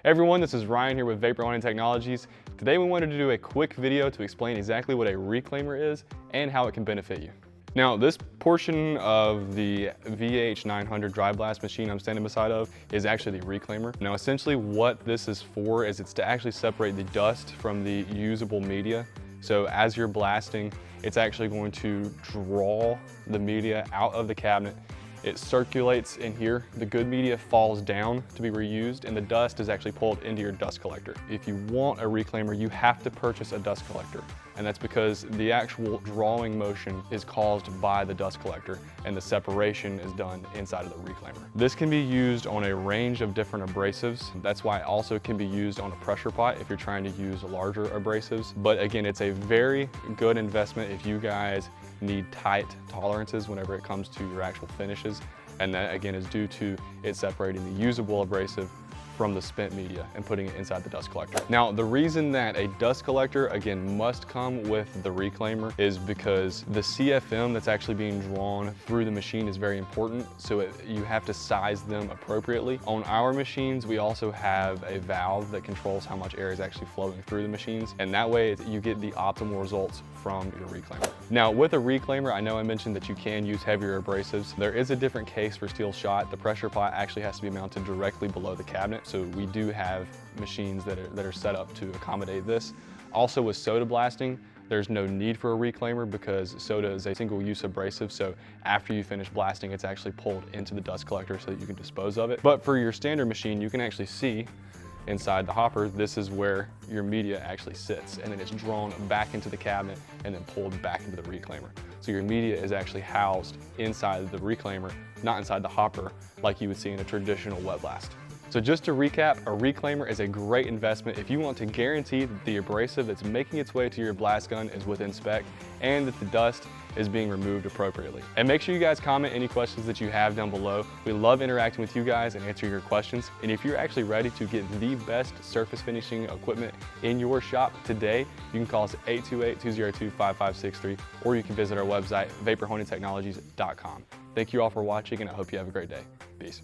Hey everyone, this is Ryan here with Abrasive Technologies. Today we wanted to do a quick video to explain exactly what a reclaimer is and how it can benefit you. Now, this portion of the VH900 dry blast machine I'm standing beside of is actually the reclaimer. Now, essentially what this is for is it's to actually separate the dust from the usable media. So as you're blasting, it's actually going to draw the media out of the cabinet. It circulates in here, the good media falls down to be reused, and the dust is actually pulled into your dust collector. If you want a reclaimer, you have to purchase a dust collector, and that's because the actual drawing motion is caused by the dust collector, and the separation is done inside of the reclaimer. This can be used on a range of different abrasives. That's why it also can be used on a pressure pot if you're trying to use larger abrasives. But again, it's a very good investment if you guys need tight tolerances whenever it comes to your actual finishes, and that again is due to it separating the usable abrasive from the spent media and putting it inside the dust collector. Now, the reason that a dust collector, again, must come with the reclaimer is because the CFM that's actually being drawn through the machine is very important, so you have to size them appropriately. On our machines, we also have a valve that controls how much air is actually flowing through the machines, and that way you get the optimal results from your reclaimer. Now, with a reclaimer, I know I mentioned that you can use heavier abrasives. There is a different case for steel shot. The pressure pot actually has to be mounted directly below the cabinet. So we do have machines that are set up to accommodate this. Also with soda blasting, there's no need for a reclaimer because soda is a single-use abrasive, so after you finish blasting, it's actually pulled into the dust collector so that you can dispose of it. But for your standard machine, you can actually see inside the hopper, this is where your media actually sits, and then it's drawn back into the cabinet and then pulled back into the reclaimer. So your media is actually housed inside the reclaimer, not inside the hopper like you would see in a traditional wet blast. So just to recap, a reclaimer is a great investment if you want to guarantee that the abrasive that's making its way to your blast gun is within spec and that the dust is being removed appropriately. And make sure you guys comment any questions that you have down below. We love interacting with you guys and answering your questions. And if you're actually ready to get the best surface finishing equipment in your shop today, you can call us at 828-202-5563, or you can visit our website, vaporhoneytechnologies.com. Thank you all for watching, and I hope you have a great day. Peace.